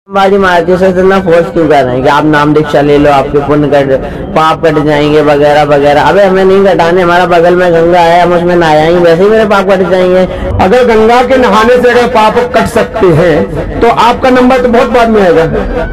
बाजी मारती है इतना फोर्स क्यों कर रहे हैं कि आप नाम दीक्षा ले लो, आपके पुण्य कट पाप कट जाएंगे वगैरह वगैरह। अबे हमें नहीं कटाने, हमारा बगल में गंगा है, हम उसमें नहाएंगे, वैसे ही मेरे पाप कट जाएंगे। अगर गंगा के नहाने से अगर पाप कट सकते हैं तो आपका नंबर तो बहुत बाद में आएगा।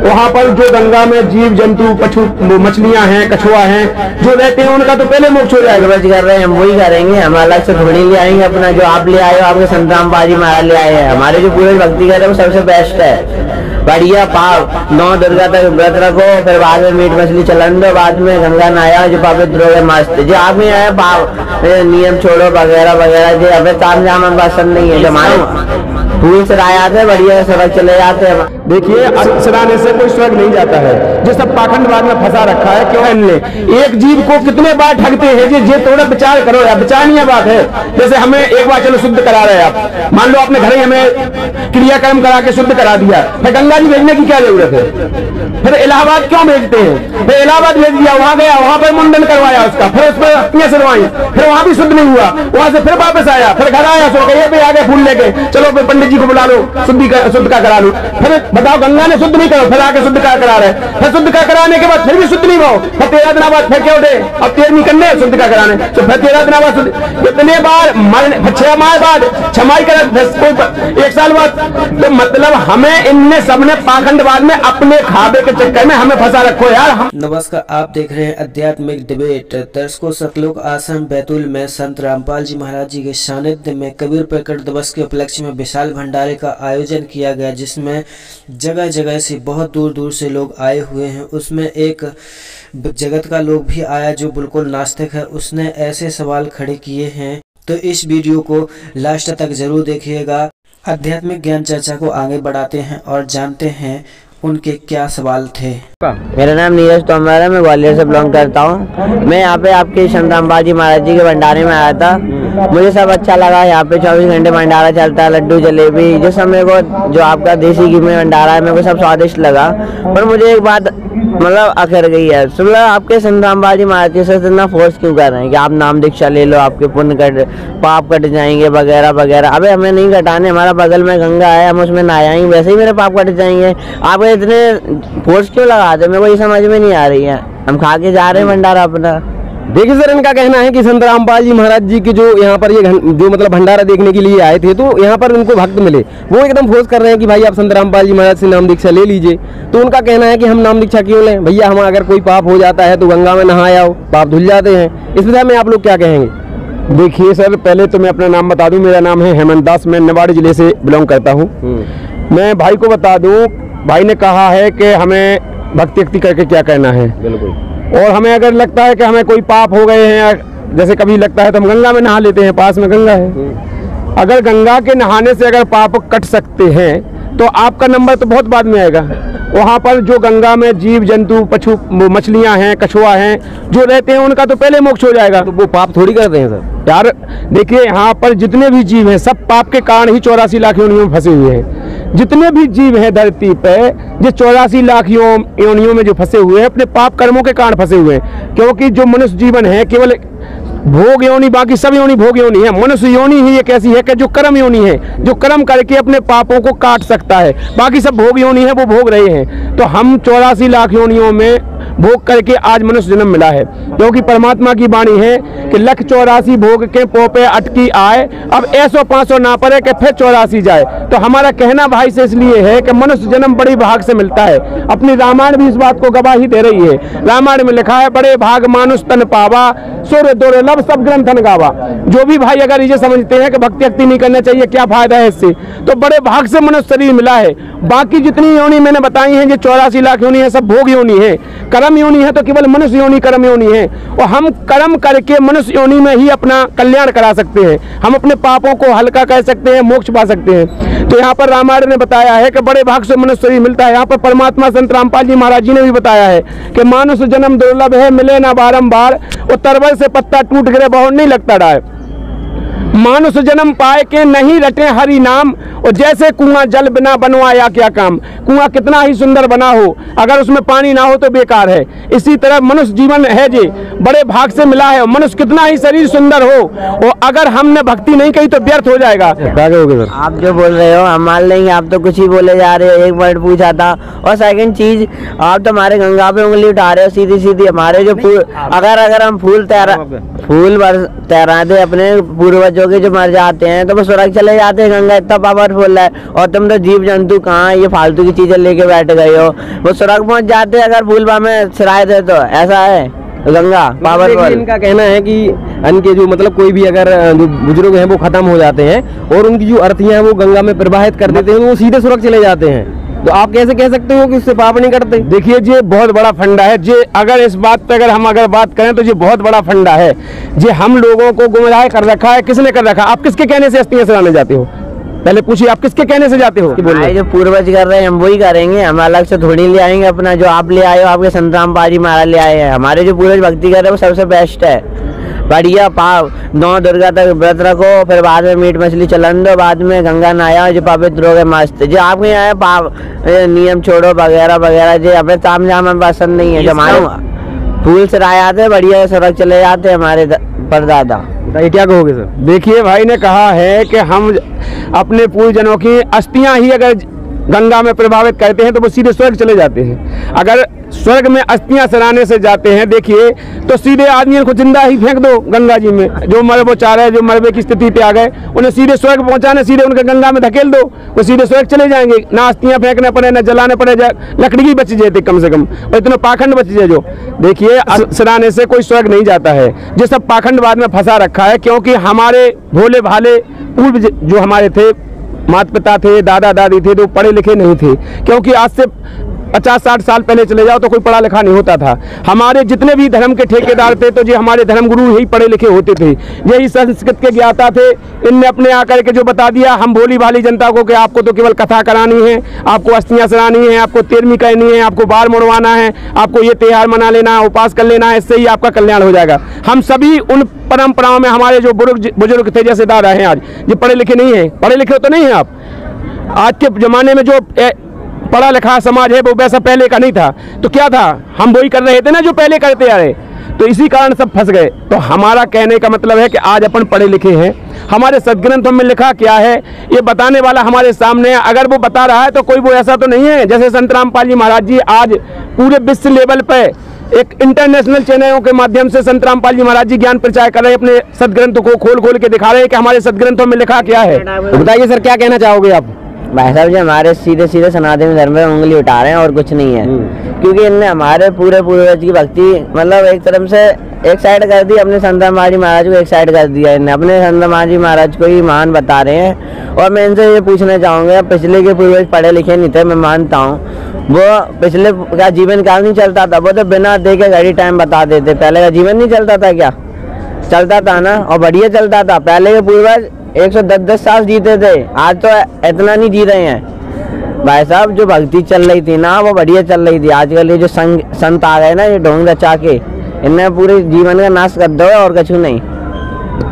वहाँ पर जो गंगा में जीव जंतु मछलियां हैं, कछुआ हैं जो रहते हैं, उनका तो पहले मोक्ष हो जाएगा। बच कर रहे हैं, हम वही करेंगे, हम अलग से थोड़ी ले आएंगे अपना। जो आप ले आए हो, आपके संतराम बाजी महाराज ले आए हैं, हमारे जो पूरे भक्ति कर रहे हैं वो सबसे बेस्ट है। बढ़िया पाप 9 दुर्गा तक व्रत रखो, फिर बाद में मीट मछली चलन दो, बाद में गंगा नहाया जो पवित्र हो गए मस्त। जो आप में आया पाप नियम छोड़ो वगैरह वगैरह, जो अब काम जाम हम पसंद नहीं है। जो हमारे फूल चढ़ाए आते हैं, बढ़िया सड़क चले जाते हैं। देखिए, चढ़ाने से कोई स्वर्ग नहीं जाता है, जो सब पाखंडवाद में फंसा रखा है। क्यों है एक जीव को कितने बार ठगते हैं ये थोड़ा विचार करो यार। विचारणीय बात है। जैसे हमें एक बार चलो शुद्ध करा रहे हैं आप, मान लो आपने घर ही हमें क्रियाक्रम करा के शुद्ध करा दिया, फिर गंगा जी भेजने की क्या जरूरत है? फिर इलाहाबाद क्यों भेजते हैं? फिर इलाहाबाद भेज दिया, वहां गया, वहां पर मुंडन करवाया उसका, फिर उस पर अग्नियां सरवाई, फिर वहां भी शुद्ध नहीं हुआ, वहां से फिर वापस आया, फिर घर आया, सो कहिए पे आगे फूल लेके चलो फिर पंडित जी को बुला लो, शुद्ध का करा लो। फिर बताओ गंगा ने शुद्ध नहीं करो, फिर आके शुद्ध का करा रहे, फिर शुद्ध का कराने के बाद फिर भी शुद्ध नहीं हो, फिर 13 दिन बाद फिर क्या उठे, अब 13वीं करने शुद्ध का कराने, तो फिर 13 दिन बाद शुद्ध। इतने बार 6 माह बाद छमाई कर 1 साल बाद, तो मतलब हमें इनने सबने पाखंडवाद में अपने खाबे के चक्कर में हमें फंसा रखो यार। नमस्कार, आप देख रहे हैं आध्यात्मिक डिबेट। दर्शकों, सतलोक आश्रम बैतूल में संत रामपाल जी महाराज जी के सानिध्य में कबीर प्रकट दिवस के उपलक्ष्य में विशाल भंडारे का आयोजन किया गया, जिसमें जगह जगह से बहुत दूर दूर से लोग आए हुए हैं। उसमें एक जगत का लोग भी आया जो बिल्कुल नास्तिक है, उसने ऐसे सवाल खड़े किए हैं, तो इस वीडियो को लास्ट तक जरूर देखिएगा। आध्यात्मिक ज्ञान चर्चा को आगे बढ़ाते हैं और जानते हैं उनके क्या सवाल थे। मेरा नाम नीरज तोमर है, मैं ग्वालियर से बिलोंग करता हूँ। मैं यहाँ पे आपके संत रामपाल जी महाराज जी के भंडारे में आया था, मुझे सब अच्छा लगा। यहाँ पे 24 घंटे भंडारा चलता है, लड्डू जलेबी जो सब मेरे को, जो आपका देसी घी में भंडारा है, मेरे को सब स्वादिष्ट लगा। पर मुझे एक बात मतलब अखर गई है, मतलब आपके संत रामपाल जी महाराज जी से इतना फोर्स क्यों कर रहे हैं कि आप नाम दीक्षा ले लो, आपके पुण्य कट पाप कट जाएंगे वगैरह वगैरह। अबे हमें नहीं कटाने, हमारा बगल में गंगा है, हम उसमें नहाएंगे, वैसे ही मेरे पाप कट जाएंगे। आप इतने फोर्स क्यों लगाते, मेरे को ये समझ में नहीं आ रही है। हम खा के जा रहे हैं भंडारा अपना। देखिए सर, इनका कहना है कि संत रामपाल जी महाराज जी के जो यहाँ पर ये जो मतलब भंडारा देखने के लिए आए थे, तो यहाँ पर उनको भक्त मिले, वो एकदम फोर्स कर रहे हैं कि भाई आप संत रामपाल जी महाराज से नाम दीक्षा ले लीजिए। तो उनका कहना है कि हम नाम दीक्षा क्यों लें भैया, हम अगर कोई पाप हो जाता है तो गंगा में नहा आओ, पाप धुल जाते हैं। इस विषय में आप लोग क्या कहेंगे? देखिए सर, पहले तो मैं अपना नाम बता दूं, मेरा नाम है हेमंत दास, मैं निवाड़ी जिले से बिलोंग करता हूँ। मैं भाई को बता दूं, भाई ने कहा है कि हमें भक्ति करके क्या करना है। बिल्कुल। और हमें अगर लगता है कि हमें कोई पाप हो गए हैं, जैसे कभी लगता है तो हम गंगा में नहा लेते हैं, पास में गंगा है। अगर गंगा के नहाने से अगर पाप कट सकते हैं तो आपका नंबर तो बहुत बाद में आएगा। वहाँ पर जो गंगा में जीव जंतु मछलियां हैं, कछुआ हैं जो रहते हैं, उनका तो पहले मोक्ष हो जाएगा। तो वो पाप थोड़ी करते हैं सर यार। देखिए, यहाँ पर जितने भी जीव हैं सब पाप के कारण ही 84 लाख योनियों में फंसे हुए हैं। जितने भी जीव हैं धरती पे, जो 84 लाख योनियों में जो फंसे हुए हैं, अपने पाप कर्मों के कारण फंसे हुए हैं। क्योंकि जो मनुष्य जीवन है केवल भोग योनि, बाकी सब योनि भोग योनि है। मनुष्य योनि ही एक ऐसी है कि जो कर्म योनि है, जो कर्म करके अपने पापों को काट सकता है, बाकी सब भोग योनि है, वो भोग रहे हैं। तो हम 84 लाख योनियों में भोग करके आज मनुष्य जन्म मिला है, क्योंकि परमात्मा की वाणी है कि 184 भोग के पोपे अटकी आए, अब 100-500 ना पड़े कि फिर 84 जाए। तो हमारा कहना भाई से इसलिए है कि मनुष्य जन्म बड़ी भाग से मिलता है। अपनी रामायण भी इस बात को गवाही दे रही है। रामायण में लिखा है, बड़े भाग मानुष तन पावा, सोरे दोरे लब सब ग्रंथन गावा। जो भी भाई अगर ये समझते हैं कि भक्ति नहीं करना चाहिए, क्या फायदा है इससे, तो बड़े भाग से मनुष्य शरीर मिला है। बाकी जितनी योनि मैंने बताई हैं, जो 84 लाख योनि है, सब भोग योनि है। कर्म योनि है तो केवल मनुष्य योनि कर्म योनि है, और हम कर्म करके मनुष्य योनि में ही अपना कल्याण करा सकते हैं। हम अपने पापों को हल्का कर सकते हैं, मोक्ष पा सकते हैं। तो यहाँ पर रामायण ने बताया है कि बड़े भाग से मनुष्य शरीर मिलता है। यहाँ पर परमात्मा संत रामपाल जी महाराज जी ने भी बताया है कि मानुष जन्म दुर्लभ है, मिले ना बारंबार, और तरबल से पत्ता टूट गिरे बहुत नहीं लगता डाय। मानुष जन्म पाए के नहीं रटे हरि नाम, और जैसे कुआं जल बिना बनवाया क्या काम। कुआं कितना ही सुंदर बना हो, अगर उसमें पानी ना हो तो बेकार है। इसी तरह मनुष्य जीवन है जे बड़े भाग से मिला है। मनुष्य कितना ही शरीर सुंदर हो, और अगर हमने भक्ति नहीं की तो व्यर्थ हो जाएगा। आप जो बोल रहे हो हम मान लेंगे, आप तो कुछ ही बोले जा रहे हो। एक वर्ड पूछा था। और सेकंड चीज, आप तो हमारे गंगा पे उंगली उठा रहे हो सीधी सीधी। हमारे जो अगर हम फूल तैराते अपने पूर्वजों के जो मर जाते हैं तो वो स्वर्ग चले जाते हैं। गंगा इतना पावरफुल है, और तुम तो जीव जंतु कहाँ ये फालतू की चीजें लेके बैठ गए हो। वो स्वर्ग पहुंच जाते हैं अगर फूल में सिराए थे, तो ऐसा है गंगा पावरफुल। इनका कहना है कि इनके जो मतलब कोई भी अगर जो बुजुर्ग हैं वो खत्म हो जाते हैं और उनकी जो अर्थियां हैं वो गंगा में प्रवाहित कर देते हैं, तो वो सीधे स्वर्ग चले जाते हैं। तो आप कैसे कह सकते हो कि उससे पाप नहीं करते? देखिए ये बहुत बड़ा फंडा है। जे अगर इस बात पे अगर बात करें तो ये बहुत बड़ा फंडा है। जे हम लोगों को गुमराह कर रखा है। किसने कर रखा? आप किसके कहने से अस्थियां सराने जाते हो? पहले पूछिए, आप किसके कहने से जाते हो? जो पूर्वज कर रहे हैं हम वही करेंगे। हम अलग से थोड़ी ले आएंगे अपना। जो आप ले आए हो, आपके संत रामपाल जी महाराज ले आए हैं। हमारे जो पूर्वज भक्ति कर रहे हैं वो सबसे बेस्ट है। बढ़िया पाव 9 दुर्गा तक व्रत रखो, फिर बाद में मीट मछली चलन दो, बाद में गंगा नहाया जो पवित्र हो गए मस्त। जो आपके यहाँ पाव नियम छोड़ो वगैरह वगैरह, जो हमें ताम झाम हमें पसंद नहीं है। जो हमारे फूल सराए आते हैं बढ़िया सड़क चले जाते हैं हमारे परदादा। बताइए क्या कहोगे सर? देखिए भाई ने कहा है कि हम अपने पूर्वजनों की अस्थियां ही अगर गंगा में प्रभावित करते हैं तो वो सीधे स्वर्ग चले जाते हैं। अगर स्वर्ग में अस्थियां सराने से जाते हैं, देखिए तो सीधे आदमी को जिंदा ही फेंक दो गंगा जी में। जो मरबो चाह रहे, जो मरबे की स्थिति पे आ गए, उन्हें सीधे स्वर्ग पहुंचाने, सीधे उनके गंगा में धकेल दो, वो सीधे स्वर्ग चले जाएंगे। ना अस्थियां फेंकने पड़े, ना जलाने पड़े, लकड़ी की बच जाती कम से कम, और इतना पाखंड बच जाए। जो देखिए सराने से कोई स्वर्ग नहीं जाता है। ये सब पाखंडवाद में फंसा रखा है, क्योंकि हमारे भोले भाले पूर्व जो हमारे थे, माता पिता थे, दादा दादी थे, तो पढ़े लिखे नहीं थे। क्योंकि आज से 50-60 साल पहले चले जाओ तो कोई पढ़ा लिखा नहीं होता था। हमारे जितने भी धर्म के ठेकेदार थे तो जो हमारे धर्म गुरु यही पढ़े लिखे होते थे, यही संस्कृत के ज्ञाता थे। इनने अपने आकर के जो बता दिया हम भोली भाली जनता को कि आपको तो केवल कथा करानी है, आपको अस्थियां सरानी है, आपको तेरहवीं करनी है, आपको बाल मुड़वाना है, आपको ये त्योहार मना लेना है, उपास कर लेना है, इससे ही आपका कल्याण हो जाएगा। हम सभी उन परंपराओं में हमारे जो बुजुर्ग थे, जैसे दादा हैं आज, ये पढ़े लिखे नहीं है। पढ़े लिखे तो नहीं है आप। आज के जमाने में जो पढ़ा लिखा समाज है वो वैसा पहले का नहीं था। तो क्या था, हम वही कर रहे थे ना जो पहले करते आ रहे, तो इसी कारण सब फंस गए। तो हमारा कहने का मतलब है कि आज अपन पढ़े लिखे हैं, हमारे सदग्रंथों में लिखा क्या है ये बताने वाला हमारे सामने है। अगर वो बता रहा है तो कोई वो ऐसा तो नहीं है। जैसे संत रामपाल जी महाराज जी आज पूरे विश्व लेवल पे एक इंटरनेशनल चैनलों के माध्यम से संत रामपाल जी महाराज जी ज्ञान प्रचार कर रहे हैं, अपने सदग्रंथों को खोल खोल के दिखा रहे हैं कि हमारे सदग्रंथों में लिखा क्या है। तो बताइए सर क्या कहना चाहोगे आप? भाई साहब जी हमारे सीधे सीधे सनातन धर्म में उंगली उठा रहे हैं और कुछ नहीं है। क्योंकि इनने हमारे पूरे पूर्वज की भक्ति मतलब एक तरफ से एक साइड कर दी, अपने संत रामपाल जी महाराज को एक साइड कर दिया। इनने अपने संत रामपाल जी महाराज को ही महान बता रहे हैं। और मैं इनसे ये पूछना चाहूँगा, पिछले के पूर्वज पढ़े लिखे नहीं थे, मैं मानता हूँ, वो पिछले का जीवन काल नहीं चलता था, वो तो बिना देखे घड़ी टाइम बता देते। पहले का जीवन नहीं चलता था क्या? चलता था ना, और बढ़िया चलता था। पहले के पूर्वज 110 साल जीते थे, आज तो इतना नहीं जी रहे हैं। भाई साहब जो भक्ति चल रही थी ना वो बढ़िया चल रही थी। आजकल ये जो संत आ गए ना, ये ढोंग रचा के इनने पूरे जीवन का नाश कर दो और कुछ नहीं।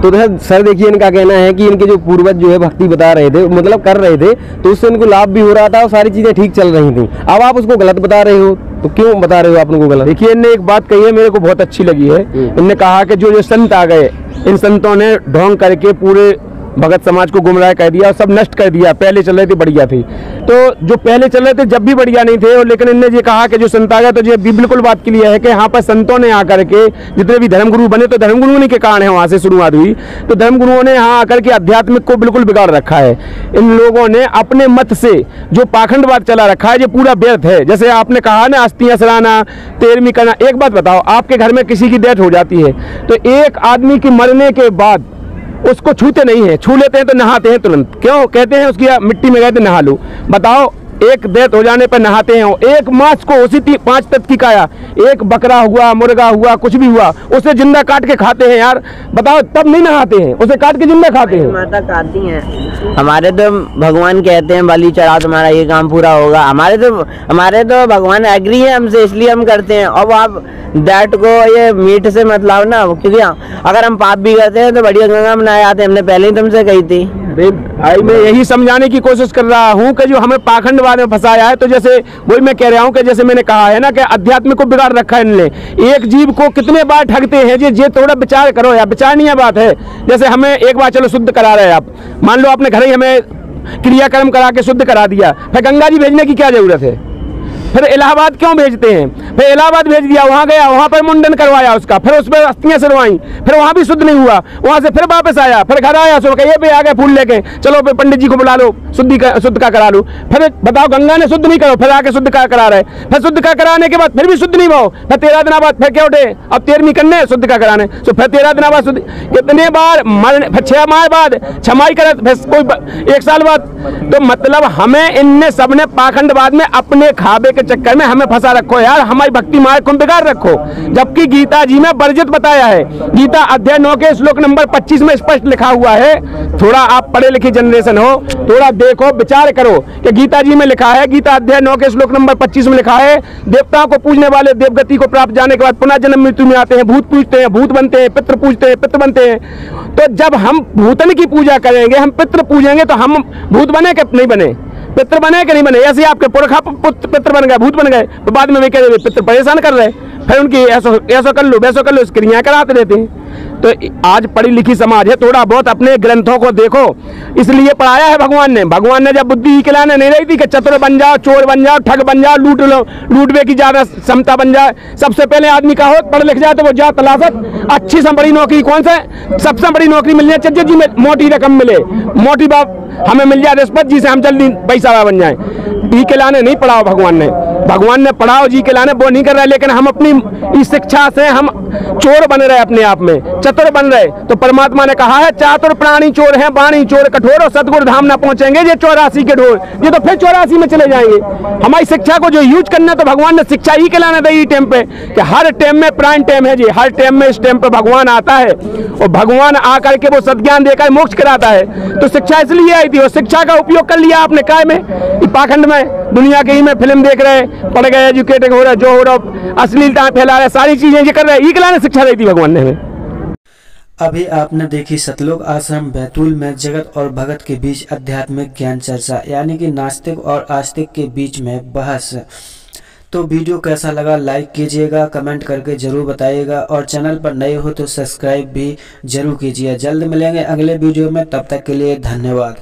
तो सर देखिए इनका कहना है कि इनके जो पूर्वज जो है भक्ति बता रहे थे, मतलब कर रहे थे, तो उससे इनको लाभ भी हो रहा था और सारी चीजें ठीक चल रही थी। अब आप उसको गलत बता रहे हो, तो क्यों बता रहे हो आप उनको गलत? देखिए इनने एक बात कही है मेरे को बहुत अच्छी लगी है। इनने कहा कि जो संत आ गए, इन संतों ने ढोंग करके पूरे भगत समाज को गुमराह कर दिया और सब नष्ट कर दिया। पहले चल रहे थे बढ़िया थी, तो जो पहले चल रहे थे जब भी बढ़िया नहीं थे। और लेकिन इनने ये कहा कि जो संत आ गया, तो ये बिल्कुल बात क्लियर है कि यहाँ पर संतों ने आकर के जितने भी धर्मगुरु बने, तो धर्मगुरुओं के कारण है वहाँ से शुरुआत हुई। तो धर्मगुरुओं ने यहाँ आकर के आध्यात्मिक को बिल्कुल बिगाड़ रखा है। इन लोगों ने अपने मत से जो पाखंडवाद चला रखा है, ये पूरा व्यर्थ है। जैसे आपने कहा ना अस्थियां सराना, तेरहवीं करना। एक बात बताओ, आपके घर में किसी की डेथ हो जाती है तो एक आदमी की मरने के बाद उसको छूते नहीं है, छू लेते हैं तो नहाते हैं तुरंत। क्यों कहते हैं? उसकी मिट्टी में गए थे नहा लो। बताओ एक डेथ हो जाने पर नहाते हैं, एक मांस को उसी 5 तत्व की काया, एक बकरा हुआ, मुर्गा हुआ, कुछ भी हुआ, उसे जिंदा काट के खाते हैं यार, बताओ, तब नहीं नहाते हैं, उसे काट के जिंदा खाते हैं। माता काटती हैं। हमारे तो भगवान कहते हैं बलि चढ़ाओ तुम्हारा ये काम पूरा होगा। हमारे तो भगवान एग्री है हमसे, इसलिए हम करते हैं। अब आप दैट को ये मीट से मत लाओ ना, क्योंकि अगर हम पाप भी करते हैं तो बढ़िया गंगा में नहाए आते हैं। हमने पहले ही तुमसे कही थी। भाई मैं यही समझाने की कोशिश कर रहा हूँ कि जो हमें पाखंडवाद में फंसाया है, तो जैसे वही मैं कह रहा हूँ कि जैसे मैंने कहा है ना कि अध्यात्म को बिगाड़ रखा है इनने। एक जीव को कितने बार ठगते हैं, ये थोड़ा विचार करो यार, विचारणीय बात है। जैसे हमें एक बार चलो शुद्ध करा रहे हैं आप, मान लो आपने घर ही हमें क्रियाक्रम करा के शुद्ध करा दिया, फिर गंगा जी भेजने की क्या जरूरत है? फिर इलाहाबाद क्यों भेजते हैं? फिर इलाहाबाद भेज दिया, वहाँ गया, वहाँ पर मुंडन करवाया उसका, फिर उस पर अस्थियाँ सरवाई, फिर वहाँ भी शुद्ध नहीं हुआ, वहाँ से फिर वापस आया, फिर घर आया, सो ये पे आ गए फूल लेके, चलो फिर पंडित जी को बुला लो, शुद्ध का करा लो। फिर बताओ, गंगा ने शुद्ध नहीं करो, फिर आके शुद्ध का करा रहे, फिर शुद्ध का कराने के बाद फिर भी शुद्ध नहीं भाव, फिर 13 दिन बाद फिर क्या उठे, अब 13वीं करने शुद्ध का कराने, तो फिर 13 दिन बाद शुद्ध, कितने बार मरने, फिर 6 माह बाद छमाई करे, फिर कोई 1 साल बाद। तो मतलब हमें इनने सबने पाखंडवाद में अपने खाबे के चक्कर में हमें फंसा रखो यार, हमारी भक्ति मार्ग को बिगाड़ रखो। जबकि गीता जी में वर्जित बताया है, गीता अध्याय 9 के श्लोक नंबर 25 में स्पष्ट लिखा हुआ है। थोड़ा आप पढ़े लिखे जनरेशन हो, थोड़ा देखो, विचार करो कि गीता जी में लिखा है, गीता अध्याय 9 के श्लोक नंबर 25 में लिखा है, देवताओं को पूजने वाले देवगति को प्राप्त जाने के बाद पुनः जन्म मृत्यु में आते हैं, भूत पूजते हैं, भूत बनते हैं, पितृ पूजते हैं, पितृ बनते हैं। तो जब हम भूतन की पूजा करेंगे, हम पितृ पूजेंगे, तो हम भूत बने कि नहीं बने, पितृ बने कि नहीं बने? ऐसे आपके पुरखा पितृ बन गए, भूत बन गए, तो बाद में वे कह रहे पितृ परेशान कर रहे, फिर उनकी ऐसा कर लो, वैसा कर लो, क्रियाएं कराते रहते हैं। तो आज पढ़ी लिखी समाज है, थोड़ा बहुत अपने ग्रंथों को देखो, इसलिए पढ़ाया है भगवान ने। भगवान ने जब बुद्धि खिलाने नहीं रही थी कि चतुर बन जाओ, चोर बन जाओ, ठग बन जाओ, लूट लो, लूटवे की ज्यादा क्षमता बन जाए। सबसे पहले आदमी का हो पढ़ लिख जाए तो वो जा तलाशत अच्छी से बड़ी नौकरी, कौन सा सबसे बड़ी नौकरी मिल जाए, चज्जे जी में मोटी रकम मिले, मोटी बाप हमें मिल जाए रिश्वत, जिसे हम जल्दी पैसा बन जाए। जी के लाने नहीं पढ़ाओ भगवान ने पढ़ाओ जी के लाने, वो नहीं कर रहे। लेकिन हम अपनी इस शिक्षा से हम चोर बन रहे, अपने आप में चतुर बन रहे। तो परमात्मा ने कहा है, चातुर प्राणी चोर हैं, बाणी चोर कठोर, और सतगुरु धाम ना पहुंचेंगे ये 84 के ढोर, ये तो फिर 84 में चले जाएंगे। हमारी शिक्षा को जो यूज करना, तो भगवान ने शिक्षा ही के लाने दी टाइम पे, कि हर टाइम में प्राइम टाइम है जी, हर टाइम में इस टाइम पे भगवान आता है, और भगवान आकर के वो सद्ज्ञान देकर मोक्ष कराता है। तो शिक्षा इसलिए आई थी, और शिक्षा का उपयोग कर लिया आपने काय में, पाखंड में, दुनिया के ही में फिल्म देख रहे, पढ़ गए, एजुकेटेड हो रहा, जो हो रहा, अश्लीलता फैला रहे, सारी चीजें ये कर रहे, ई के लाने शिक्षा दी थी भगवान ने हमें। अभी आपने देखी सतलोक आश्रम बैतूल में जगत और भगत के बीच आध्यात्मिक ज्ञान चर्चा, यानी कि नास्तिक और आस्तिक के बीच में बहस। तो वीडियो कैसा लगा लाइक कीजिएगा, कमेंट करके जरूर बताइएगा, और चैनल पर नए हो तो सब्सक्राइब भी जरूर कीजिए। जल्द मिलेंगे अगले वीडियो में, तब तक के लिए धन्यवाद।